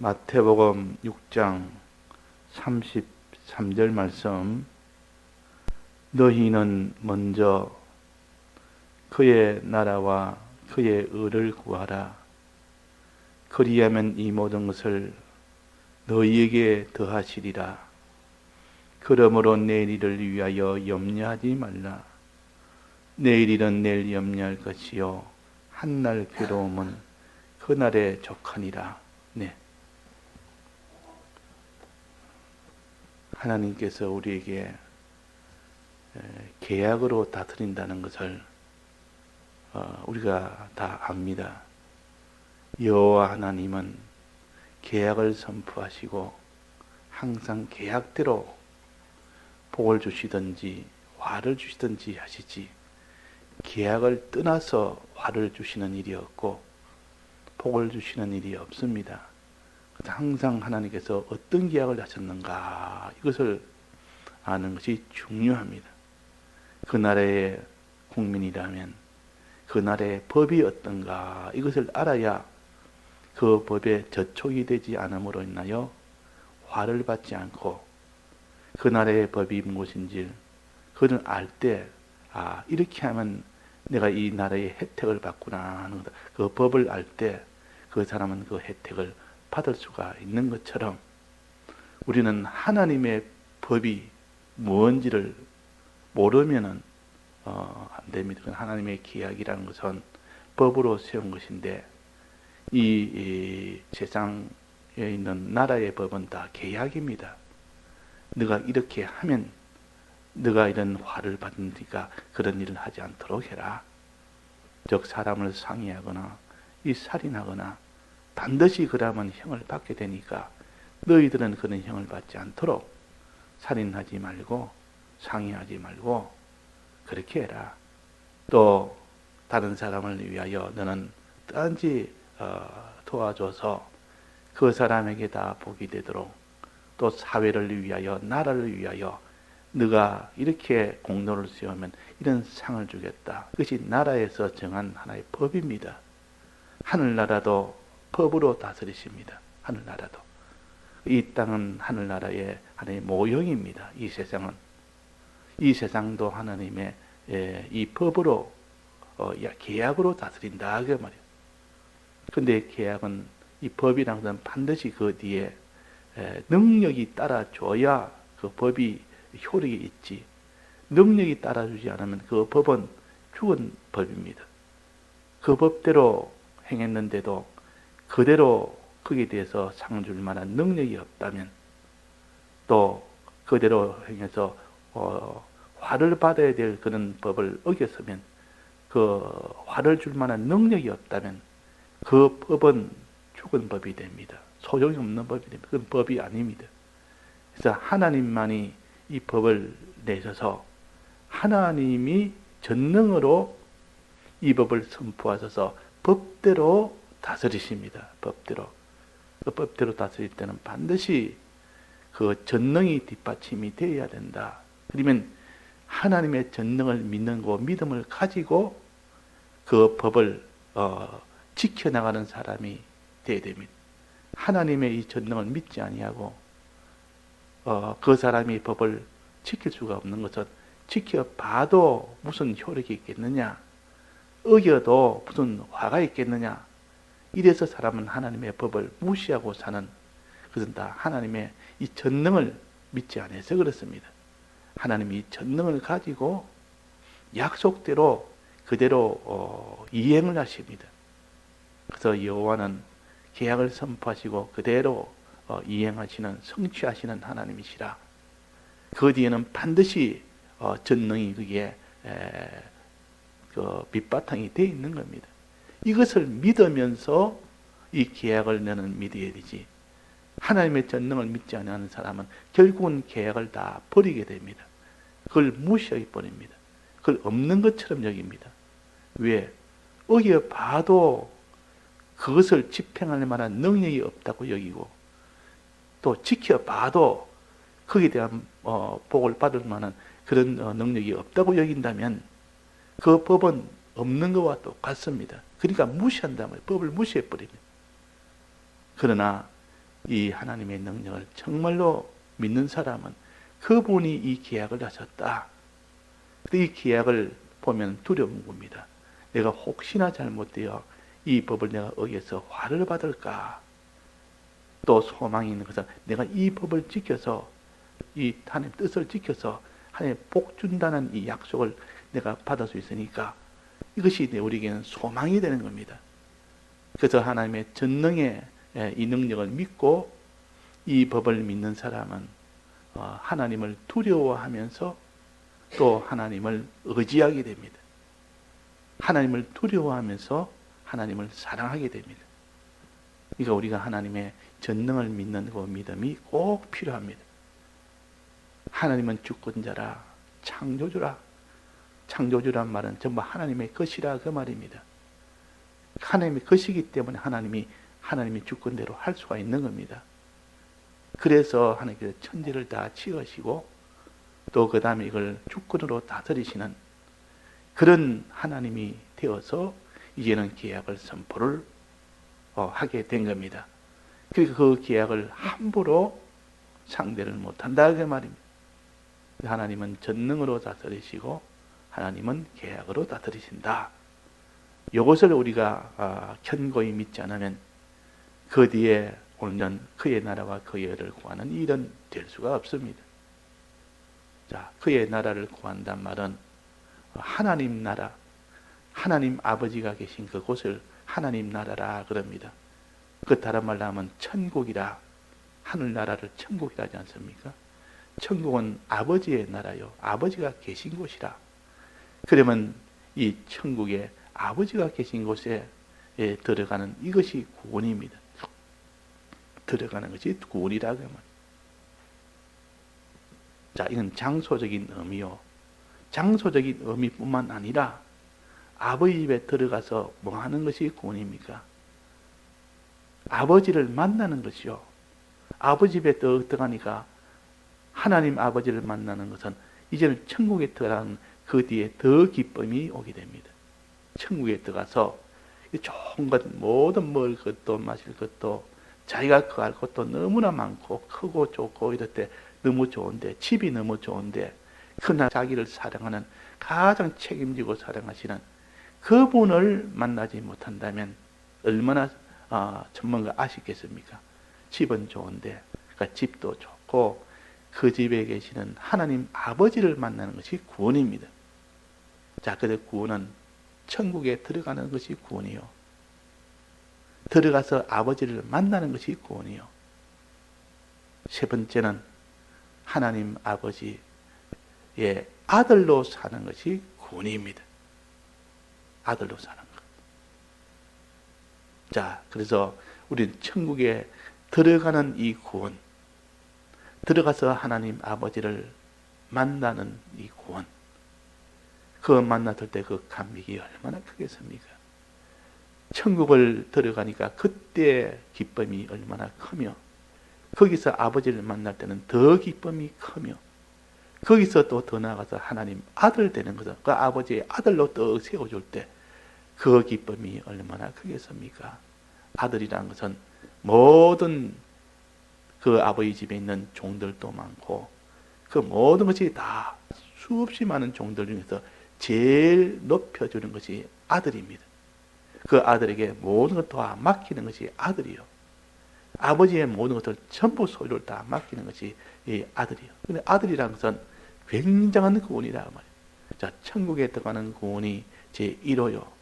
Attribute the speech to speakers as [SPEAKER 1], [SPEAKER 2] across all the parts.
[SPEAKER 1] 마태복음 6장 33절 말씀. 너희는 먼저 그의 나라와 그의 의를 구하라. 그리하면 이 모든 것을 너희에게 더하시리라. 그러므로 내일 일을 위하여 염려하지 말라. 내일 일은 내일 염려할 것이요 한날 괴로움은 그날에 족하니라. 네. 하나님께서 우리에게 계약으로 다스린다는 것을 우리가 다 압니다. 여호와 하나님은 계약을 선포하시고 항상 계약대로 복을 주시든지 화를 주시든지 하시지, 계약을 떠나서 화를 주시는 일이 없고 복을 주시는 일이 없습니다. 항상 하나님께서 어떤 계약을 하셨는가, 이것을 아는 것이 중요합니다. 그 나라의 국민이라면 그 나라의 법이 어떤가, 이것을 알아야 그 법에 저촉이 되지 않음으로 인하여 화를 받지 않고, 그 나라의 법이 무엇인지 그걸 알 때, 이렇게 하면 내가 이 나라의 혜택을 받구나 하는 거다. 그 법을 알 때 그 사람은 그 혜택을 받을 수가 있는 것처럼, 우리는 하나님의 법이 무엇인지를 모르면은 안 됩니다. 하나님의 계약이라는 것은 법으로 세운 것인데, 이 세상에 있는 나라의 법은 다 계약입니다. 네가 이렇게 하면 네가 이런 화를 받으니까 그런 일을 하지 않도록 해라. 즉 사람을 상해하거나 이 살인하거나 반드시 그러면 형을 받게 되니까 너희들은 그런 형을 받지 않도록 살인하지 말고 상해하지 말고 그렇게 해라. 또 다른 사람을 위하여 너는 딴지 도와줘서 그 사람에게 다 복이 되도록, 또 사회를 위하여 나라를 위하여 네가 이렇게 공로를 세우면 이런 상을 주겠다. 그것이 나라에서 정한 하나의 법입니다. 하늘나라도 법으로 다스리십니다. 하늘나라도. 이 땅은 하늘나라의 하나의 모형입니다. 이 세상은. 이 세상도 하나님의 이 법으로 계약으로 다스린다 그 말이에요. 근데 계약은, 이 법이라는 것은 반드시 그 뒤에 능력이 따라줘야 그 법이 효력이 있지, 능력이 따라주지 않으면 그 법은 죽은 법입니다. 그 법대로 행했는데도 그대로 거기에 대해서 상 줄 만한 능력이 없다면, 또 그대로 행해서 화를 받아야 될 그런 법을 어겼으면, 그 화를 줄 만한 능력이 없다면 그 법은 죽은 법이 됩니다. 소용이 없는 법이 됩니다. 그건 법이 아닙니다. 그래서 하나님만이 이 법을 내셔서 하나님이 전능으로 이 법을 선포하셔서 법대로 다스리십니다. 법대로. 그 법대로 다스릴 때는 반드시 그 전능이 뒷받침이 되어야 된다. 그러면 하나님의 전능을 믿는 그 믿음을 가지고 그 법을 지켜나가는 사람이 되어야 됩니다. 하나님의 이 전능을 믿지 아니하고 그 사람이 법을 지킬 수가 없는 것은, 지켜봐도 무슨 효력이 있겠느냐, 어겨도 무슨 화가 있겠느냐, 이래서 사람은 하나님의 법을 무시하고 사는, 그것은 다 하나님의 이 전능을 믿지 않아서 그렇습니다. 하나님이 이 전능을 가지고 약속대로 그대로 이행을 하십니다. 그래서 여호와는 계약을 선포하시고 그대로 이행하시는, 성취하시는 하나님이시라. 그 뒤에는 반드시 전능이 그게 그 밑바탕이 되어 있는 겁니다. 이것을 믿으면서 이 계약을 너는 믿어야 되지. 하나님의 전능을 믿지 않는 사람은 결국은 계약을 다 버리게 됩니다. 그걸 무시해 버립니다. 그걸 없는 것처럼 여깁니다. 왜? 어겨봐도 그것을 집행할 만한 능력이 없다고 여기고, 또 지켜봐도 거기에 대한 복을 받을 만한 그런 능력이 없다고 여긴다면 그 법은 없는 것과 똑같습니다. 그러니까 무시한다면 법을 무시해버립니다. 그러나 이 하나님의 능력을 정말로 믿는 사람은 그분이 이 계약을 하셨다. 이 계약을 보면 두려운 겁니다. 내가 혹시나 잘못되어 이 법을 내가 어겨서 화를 받을까? 또 소망이 있는 것은 내가 이 법을 지켜서 이 하나님 뜻을 지켜서 하나님 복 준다는 이 약속을 내가 받을 수 있으니까 이것이 우리에게는 소망이 되는 겁니다. 그래서 하나님의 전능의 이 능력을 믿고 이 법을 믿는 사람은 하나님을 두려워하면서 또 하나님을 의지하게 됩니다. 하나님을 두려워하면서 하나님을 사랑하게 됩니다. 그러니까 우리가 하나님의 전능을 믿는 그 믿음이 꼭 필요합니다. 하나님은 주권자라, 창조주라. 창조주란 말은 전부 하나님의 것이라 그 말입니다. 하나님의 것이기 때문에 하나님이 주권대로 할 수가 있는 겁니다. 그래서 하나님께서 천지를 다 지으시고 또 그 다음에 이걸 주권으로 다스리시는 그런 하나님이 되어서 이제는 계약을 선포를 하게 된 겁니다. 그러니까 그 계약을 함부로 상대를 못한다 그 말입니다. 하나님은 전능으로 다스리시고 하나님은 계약으로 다스리신다. 이것을 우리가 견고히 믿지 않으면 그 뒤에 오는 그의 나라와 그의 의를 구하는 일은 될 수가 없습니다. 자, 그의 나라를 구한단 말은 하나님 나라, 하나님 아버지가 계신 그곳을 하나님 나라라 그럽니다. 그 다른 말로 하면 천국이라, 하늘나라를 천국이라 하지 않습니까? 천국은 아버지의 나라요. 아버지가 계신 곳이라. 그러면 이 천국에 아버지가 계신 곳에 들어가는 이것이 구원입니다. 들어가는 것이 구원이라 그 말. 자, 이건 장소적인 의미요. 장소적인 의미뿐만 아니라 아버지 집에 들어가서 뭐 하는 것이 구원입니까? 아버지를 만나는 것이요. 아버지 집에 들어가니까 하나님 아버지를 만나는 것은 이제는 천국에 들어가는 그 뒤에 더 기쁨이 오게 됩니다. 천국에 들어가서 좋은 것, 모든 먹을 것도 마실 것도 자기가 구할 것도 너무나 많고 크고 좋고 이럴 때 너무 좋은데, 집이 너무 좋은데 그러나 자기를 사랑하는, 가장 책임지고 사랑하시는 그분을 만나지 못한다면 얼마나 전문가 아쉽겠습니까? 집은 좋은데, 그러니까 집도 좋고 그 집에 계시는 하나님 아버지를 만나는 것이 구원입니다. 자, 그래서 구원은 천국에 들어가는 것이 구원이요. 들어가서 아버지를 만나는 것이 구원이요. 세 번째는 하나님 아버지의 아들로 사는 것이 구원입니다. 아들로 사는 것. 자, 그래서 우리는 천국에 들어가는 이 구원, 들어가서 하나님 아버지를 만나는 이 구원, 그 만났을 때 그 감격이 얼마나 크겠습니까? 천국을 들어가니까 그때 기쁨이 얼마나 크며, 거기서 아버지를 만날 때는 더 기쁨이 크며, 거기서 또 더 나아가서 하나님 아들 되는 것은 그 아버지의 아들로 또 세워줄 때 그 기쁨이 얼마나 크겠습니까? 아들이라는 것은 모든 그 아버지 집에 있는 종들도 많고 그 모든 것이 다 수없이 많은 종들 중에서 제일 높여주는 것이 아들입니다. 그 아들에게 모든 것 다 맡기는 것이 아들이요. 아버지의 모든 것을 전부 소유를 다 맡기는 것이 이 아들이요. 근데 아들이라는 것은 굉장한 구원이라 말이에요. 자, 천국에 들어가는 구원이 제 1호요.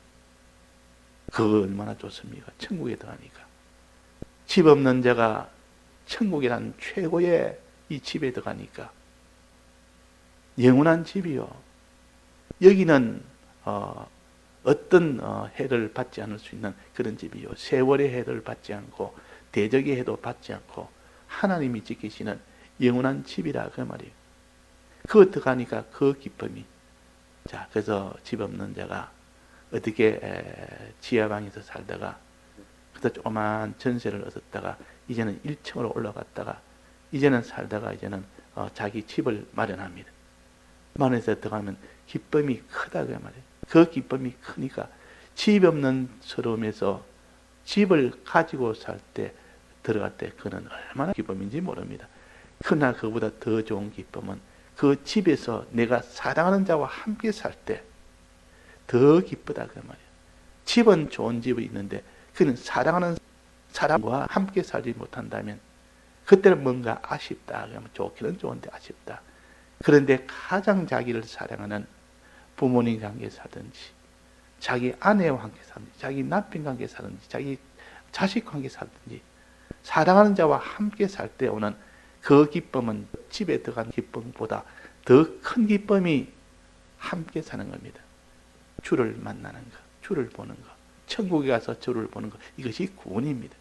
[SPEAKER 1] 그거 얼마나 좋습니까? 천국에 들어가니까. 집 없는 자가 천국이란 최고의 이 집에 들어가니까 영원한 집이요. 여기는 어떤 해를 받지 않을 수 있는 그런 집이요. 세월의 해를 받지 않고 대적의 해도 받지 않고 하나님이 지키시는 영원한 집이라 그 말이에요. 그거 들어가니까 그 기쁨이. 자, 그래서 집 없는 자가 어떻게 지하방에서 살다가 그래서 조그만 전세를 얻었다가 이제는 1층으로 올라갔다가 이제는 살다가 이제는 자기 집을 마련합니다. 마련해서 들어가면 기쁨이 크다 그 말이에요. 그 기쁨이 크니까 집 없는 서러움에서 집을 가지고 살 때 들어갈 때 그는 얼마나 기쁨인지 모릅니다. 그러나 그보다 더 좋은 기쁨은 그 집에서 내가 사랑하는 자와 함께 살 때 더 기쁘다 그 말이에요. 집은 좋은 집이 있는데 그는 사랑하는 사람과 함께 살지 못한다면 그때는 뭔가 아쉽다. 그러면 좋기는 좋은데 아쉽다. 그런데 가장 자기를 사랑하는 부모님 관계 사든지 자기 아내와 함께 살든지 자기 남편 관계 살든지 자기 자식 관계 살든지 사랑하는 자와 함께 살 때 오는 그 기쁨은 집에 들어간 기쁨보다 더 큰 기쁨이 함께 사는 겁니다. 주를 만나는 것, 주를 보는 것, 천국에 가서 주를 보는 것, 이것이 구원입니다.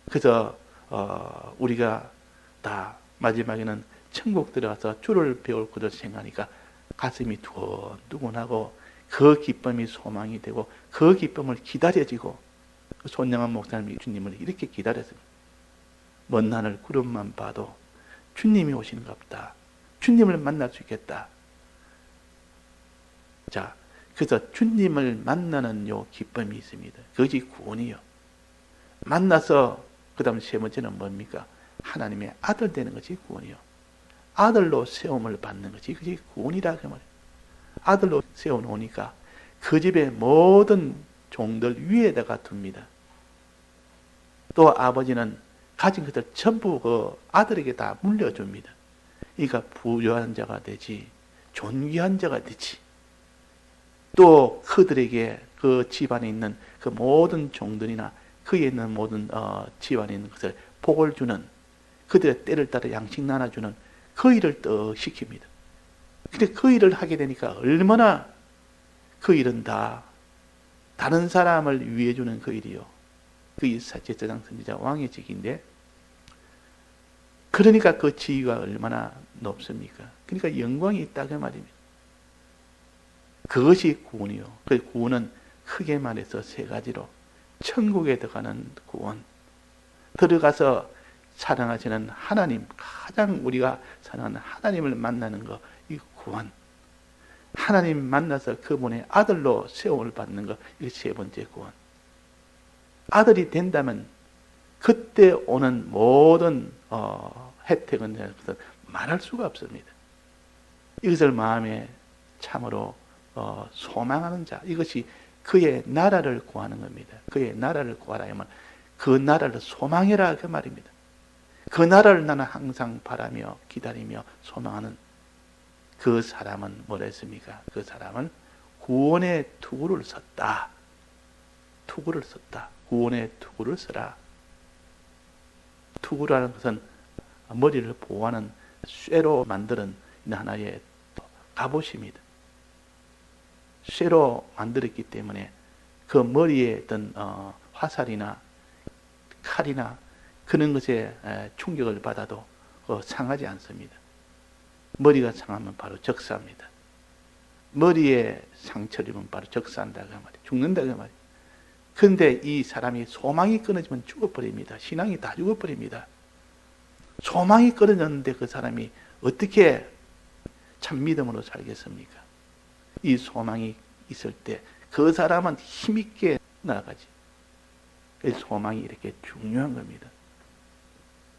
[SPEAKER 1] 그래서 우리가 다 마지막에는 천국 들어가서 주를 배울 것을 생각하니까 가슴이 두근두근하고 그 기쁨이 소망이 되고 그 기쁨을 기다려지고 손영한 목사님이 주님을 이렇게 기다렸습니다. 먼 하늘 구름만 봐도 주님이 오시는갑다. 주님을 만날 수 있겠다. 자, 그래서 주님을 만나는 요 기쁨이 있습니다. 그것이 구원이요. 만나서 그 다음 세 번째는 뭡니까? 하나님의 아들 되는 것이 구원이요. 아들로 세움을 받는 것이 그것이 구원이라 그 말이에요. 아들로 세워놓으니까 그 집의 모든 종들 위에다가 둡니다. 또 아버지는 가진 것들 전부 그 아들에게 다 물려줍니다. 그러니까 부유한 자가 되지, 존귀한 자가 되지. 또 그들에게 그 집안에 있는 그 모든 종들이나 그에 있는 모든 집안에 있는 것을 복을 주는, 그들의 때를 따라 양식 나눠주는 그 일을 또 시킵니다. 근데 그 일을 하게 되니까 얼마나 그 일은 다 다른 사람을 위해 주는 그 일이요. 그게 제사장 선지자 왕의 직인데, 그러니까 그 지위가 얼마나 높습니까? 그러니까 영광이 있다 그 말입니다. 그것이 구원이요. 그 구원은 크게 말해서 세 가지로, 천국에 들어가는 구원, 들어가서 사랑하시는 하나님, 가장 우리가 사랑하는 하나님을 만나는 거, 이 구원, 하나님 만나서 그분의 아들로 세움을 받는 거, 이 세 번째 구원. 아들이 된다면 그때 오는 모든 혜택은 말할 수가 없습니다. 이것을 마음에 참으로 소망하는 자, 이것이 그의 나라를 구하는 겁니다. 그의 나라를 구하라 하면 그 나라를 소망해라 그 말입니다. 그 나라를 나는 항상 바라며 기다리며 소망하는 그 사람은 뭐라 했습니까? 그 사람은 구원의 투구를 섰다. 투구를 섰다. 구원의 투구를 써라. 투구라는 것은 머리를 보호하는 쇠로 만드는 하나의 갑옷입니다. 쇠로 만들었기 때문에 그 머리에 있던 화살이나 칼이나 그런 것에 충격을 받아도 상하지 않습니다. 머리가 상하면 바로 적사합니다. 머리에 상처를 입으면 바로 적사한다 그 말이에요. 죽는다 그 말이에요. 그런데 이 사람이 소망이 끊어지면 죽어버립니다. 신앙이 다 죽어버립니다. 소망이 끊어졌는데 그 사람이 어떻게 참 믿음으로 살겠습니까? 이 소망이 있을 때 그 사람은 힘있게 나아가지. 소망이 이렇게 중요한 겁니다.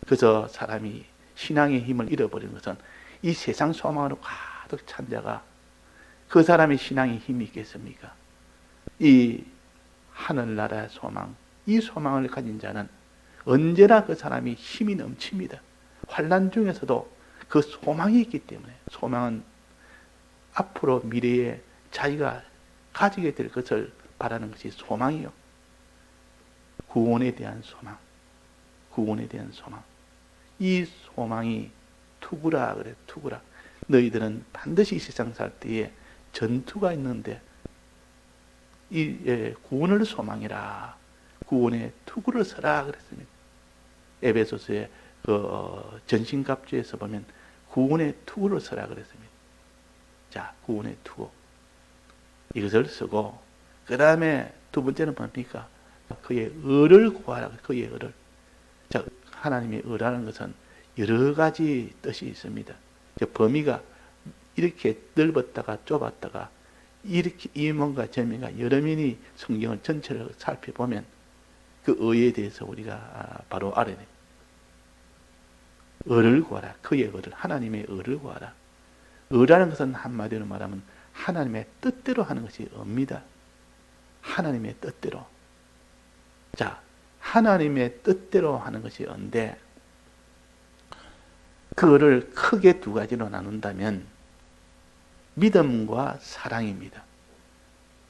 [SPEAKER 1] 그래서 사람이 신앙의 힘을 잃어버리는 것은 이 세상 소망으로 가득 찬 자가 그 사람의 신앙이 힘이 있겠습니까? 이 하늘나라의 소망, 이 소망을 가진 자는 언제나 그 사람이 힘이 넘칩니다. 환난 중에서도 그 소망이 있기 때문에, 소망은 앞으로 미래에 자기가 가지게 될 것을 바라는 것이 소망이요. 구원에 대한 소망, 구원에 대한 소망. 이 소망이 투구라 그래, 투구라. 너희들은 반드시 이 세상 살 때에 전투가 있는데 이 구원을 소망해라. 구원의 투구를 서라 그랬습니다. 에베소서의 그 전신갑주에서 보면 구원의 투구를 서라 그랬습니다. 자, 구원의 투구. 이것을 쓰고, 그 다음에 두 번째는 뭡니까? 그의 의를 구하라. 그의 의를. 자, 하나님의 의라는 것은 여러 가지 뜻이 있습니다. 범위가 이렇게 넓었다가 좁았다가 이렇게 이면과 저면과 여러 면이 성경을 전체를 살펴보면 그 의에 대해서 우리가 바로 알아야 됩니다. 의를 구하라. 그의 의를, 하나님의 의를 구하라. 의라는 것은 한마디로 말하면 하나님의 뜻대로 하는 것이 의입니다. 하나님의 뜻대로. 자, 하나님의 뜻대로 하는 것이 의인데 그거를 크게 두 가지로 나눈다면 믿음과 사랑입니다.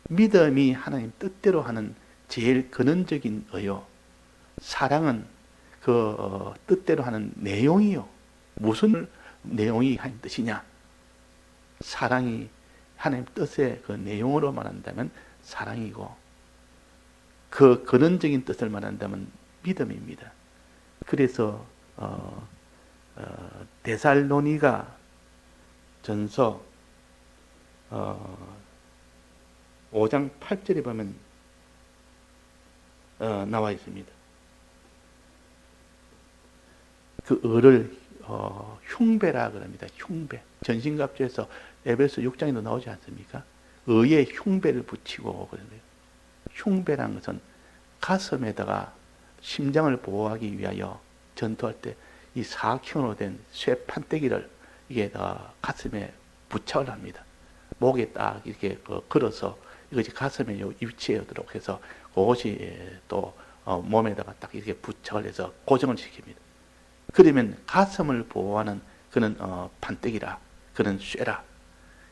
[SPEAKER 1] 믿음이 하나님 뜻대로 하는 제일 근원적인 의요. 사랑은 그 뜻대로 하는 내용이요. 무슨 내용이 하나님 뜻이냐? 사랑이 하나님 뜻의 그 내용으로 말한다면 사랑이고 그 근원적인 뜻을 말한다면 믿음입니다. 그래서 데살로니가 전서 5장 8절에 보면 나와 있습니다. 그 의를 흉배라 그럽니다. 흉배. 전신갑주에서 에베소 6장에도 나오지 않습니까? 의의 흉배를 붙이고 그러네요. 흉배란 것은 가슴에다가 심장을 보호하기 위하여 전투할 때 이 사각형으로 된 쇠 판때기를 이게 가슴에 부착을 합니다. 목에 딱 이렇게 걸어서 이것이 가슴에 위치에 오도록 해서 그것이 또 몸에다가 딱 이렇게 부착을 해서 고정을 시킵니다. 그러면 가슴을 보호하는 그런 판때기라, 그런 쇠라.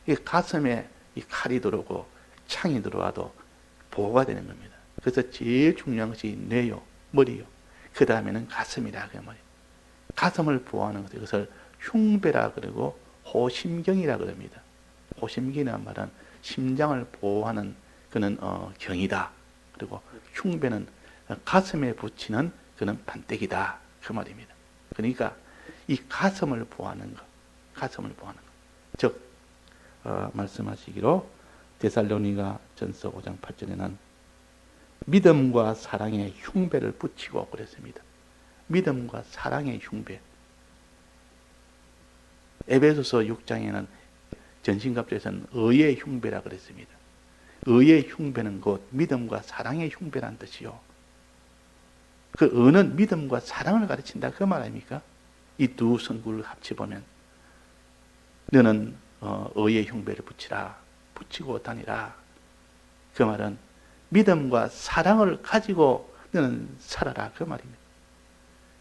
[SPEAKER 1] 이 가슴에 이 칼이 들어오고 창이 들어와도 보호가 되는 겁니다. 그래서 제일 중요한 것이 뇌요, 머리요. 그 다음에는 가슴이라 그 말이에요. 가슴을 보호하는 것, 이것을 흉배라 그러고 호심경이라 그럽니다. 호심경이라는 말은 심장을 보호하는 그런 경이다. 그리고 흉배는 가슴에 붙이는 그런 판때기다. 그 말입니다. 그러니까 이 가슴을 보호하는 것, 가슴을 보호하는 것. 즉 말씀하시기로 데살로니가 전서 5장 8절에는 믿음과 사랑의 흉배를 붙이고 그랬습니다. 믿음과 사랑의 흉배. 에베소서 6장에는 전신갑주에서는 의의 흉배라 그랬습니다. 의의 흉배는 곧 믿음과 사랑의 흉배란 뜻이요. 그 의는 믿음과 사랑을 가르친다 그 말 아닙니까? 이 두 성구를 합쳐보면 너는 의의 흉배를 붙이라, 붙이고 다니라. 그 말은 믿음과 사랑을 가지고 너는 살아라 그 말입니다.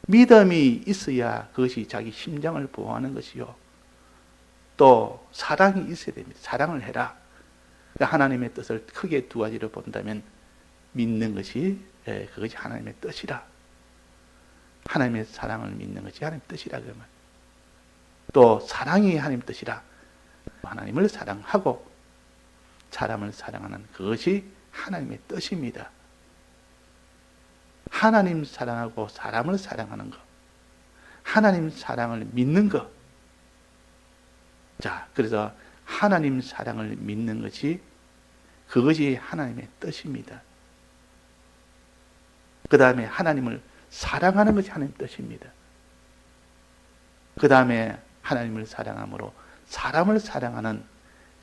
[SPEAKER 1] 믿음이 있어야 그것이 자기 심장을 보호하는 것이요. 또 사랑이 있어야 됩니다. 사랑을 해라. 하나님의 뜻을 크게 두 가지로 본다면 믿는 것이 그것이 하나님의 뜻이라. 하나님의 사랑을 믿는 것이 하나님의 뜻이라 그 말. 또 사랑이 하나님의 뜻이라. 하나님을 사랑하고 사람을 사랑하는 그것이 하나님의 뜻입니다. 하나님 사랑하고 사람을 사랑하는 것. 하나님 사랑을 믿는 것. 자, 그래서 하나님 사랑을 믿는 것이 그것이 하나님의 뜻입니다. 그 다음에 하나님을 사랑하는 것이 하나님의 뜻입니다. 그 다음에 하나님을 사랑함으로 사람을 사랑하는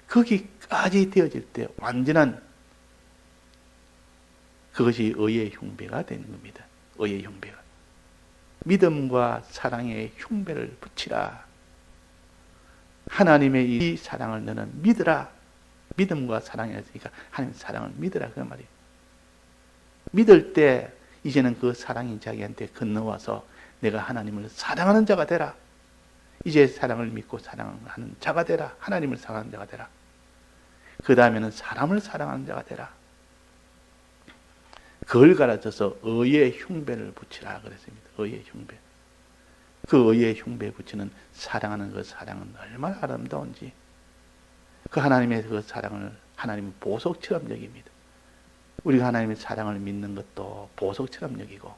[SPEAKER 1] 거기까지 되어질 때 완전한 그것이 의의 흉배가 되는 겁니다. 의의 흉배가. 믿음과 사랑의 흉배를 붙이라. 하나님의 이 사랑을 너는 믿으라. 믿음과 사랑이 있으니까 하나님의 사랑을 믿으라 그 말이에요. 믿을 때 이제는 그 사랑이 자기한테 건너와서 내가 하나님을 사랑하는 자가 되라. 이제 사랑을 믿고 사랑하는 자가 되라. 하나님을 사랑하는 자가 되라. 그 다음에는 사람을 사랑하는 자가 되라. 그걸 가르쳐서 의의 흉배를 붙이라 그랬습니다. 의의 흉배. 그 의의 흉배에 붙이는 사랑하는 그 사랑은 얼마나 아름다운지. 그 하나님의 그 사랑을 하나님은 보석처럼 여깁니다. 우리가 하나님의 사랑을 믿는 것도 보석처럼 여기고,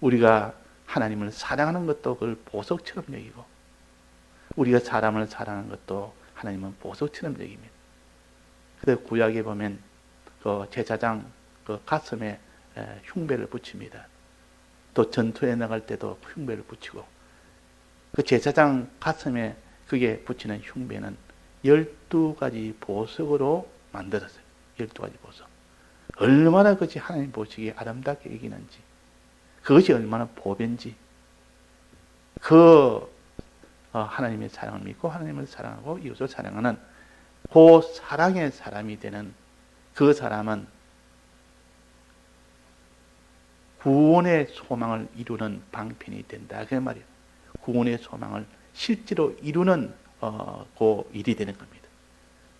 [SPEAKER 1] 우리가 하나님을 사랑하는 것도 그걸 보석처럼 여기고, 우리가 사람을 사랑하는 것도 하나님은 보석처럼 여깁니다. 그래서 구약에 보면 그 제사장 그 가슴에 흉배를 붙입니다. 또 전투에 나갈 때도 흉배를 붙이고, 그 제사장 가슴에 그게 붙이는 흉배는 12가지 보석으로 만들었어요. 12가지 보석. 얼마나 그것이 하나님 보시기에 아름답게 여기는지, 그것이 얼마나 보배인지, 하나님의 사랑을 믿고 하나님을 사랑하고 이웃을 사랑하는 그 사랑의 사람이 되는 그 사람은 구원의 소망을 이루는 방편이 된다. 그 말이에요. 구원의 소망을 실제로 이루는 그 일이 되는 겁니다.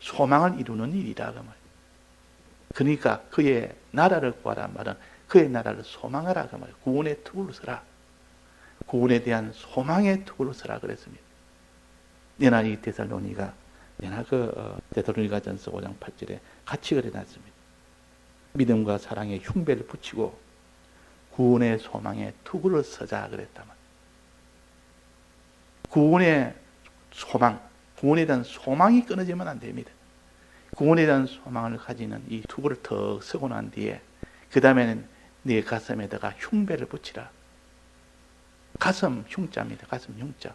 [SPEAKER 1] 소망을 이루는 일이다. 그 말이에요. 그러니까 그의 나라를 구하라 말은 그의 나라를 소망하라. 그 말이에요. 구원의 투구로 서라. 구원에 대한 소망의 투구로 서라 그랬습니다. 내나 이 데살로니가 데살로니가전서 5장 8절에 같이 그려놨습니다. 믿음과 사랑의 흉배를 붙이고 구원의 소망의 투구를 서자 그랬다만, 구원의 소망, 구원에 대한 소망이 끊어지면 안 됩니다. 구원에 대한 소망을 가지는 이 투구를 더 서고 난 뒤에 그 다음에는 네 가슴에다가 흉배를 붙이라. 가슴 흉자입니다. 가슴 흉자.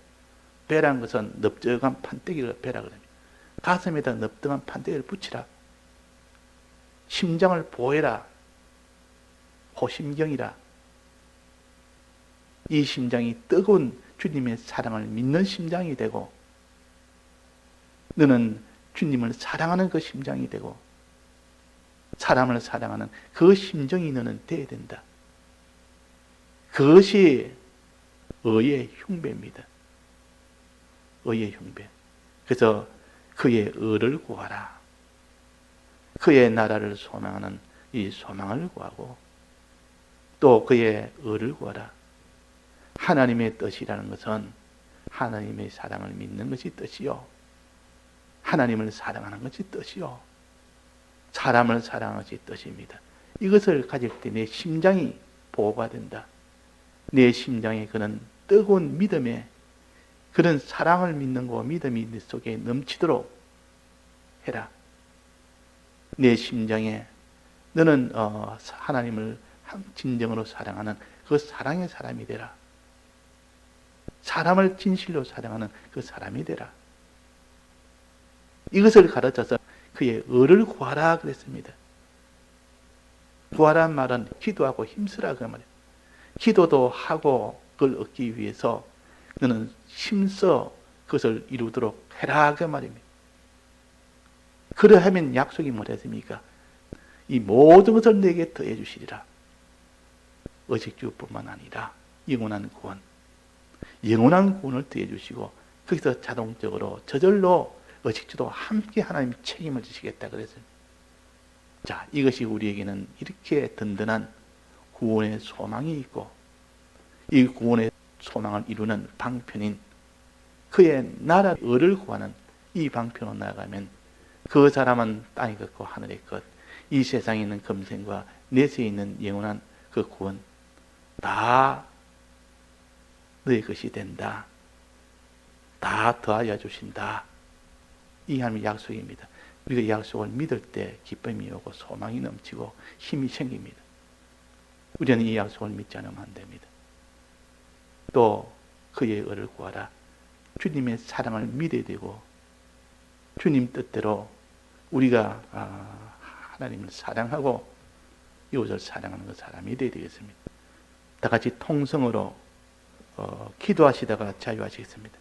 [SPEAKER 1] 배란 것은 넓적한 판때기를 배라 그럽니다. 가슴에다 넓적한 판때기를 붙이라. 심장을 보호해라. 호심경이라. 이 심장이 뜨거운 주님의 사랑을 믿는 심장이 되고, 너는 주님을 사랑하는 그 심장이 되고, 사람을 사랑하는 그 심정이 너는 되어야 된다. 그것이 의의 흉배입니다. 의의 흉배. 그래서 그의 의를 구하라. 그의 나라를 소망하는 이 소망을 구하고, 또 그의 의를 구하라. 하나님의 뜻이라는 것은 하나님의 사랑을 믿는 것이 뜻이요, 하나님을 사랑하는 것이 뜻이요, 사람을 사랑하는 것이 뜻입니다. 이것을 가질 때 내 심장이 보호가 된다. 내 심장에 그런 뜨거운 믿음에 그런 사랑을 믿는 거 믿음이 내 속에 넘치도록 해라. 내 심장에 너는 하나님을 진정으로 사랑하는 그 사랑의 사람이 되라. 사람을 진실로 사랑하는 그 사람이 되라. 이것을 가르쳐서 그의 의를 구하라 그랬습니다. 구하란 말은 기도하고 힘쓰라 그 말이에요. 기도도 하고 그걸 얻기 위해서 너는 힘써 그것을 이루도록 해라 그 말입니다. 그러하면 약속이 뭐랬습니까? 이 모든 것을 내게 더해 주시리라. 의식주뿐만 아니라 영원한 구원, 영원한 구원을 더해 주시고, 거기서 자동적으로 저절로 의식주도 함께 하나님 책임을 지시겠다 그랬어요. 자, 이것이 우리에게는 이렇게 든든한 구원의 소망이 있고, 이 구원의 소망을 이루는 방편인 그의 나라 의를 구하는 이 방편으로 나아가면 그 사람은 땅의 것과 하늘의 것, 이 세상에 있는 금생과 내세에 있는 영원한 그 구원 다 너의 것이 된다. 다 더하여 주신다. 이 하나님의 약속입니다. 우리가 이 약속을 믿을 때 기쁨이 오고 소망이 넘치고 힘이 생깁니다. 우리는 이 약속을 믿지 않으면 안 됩니다. 또 그의 의를 구하라. 주님의 사랑을 믿어야 되고, 주님 뜻대로 우리가 하나님을 사랑하고 이웃을 사랑하는 그 사람이 되어야 되겠습니다. 다 같이 통성으로 기도하시다가 자유하시겠습니다.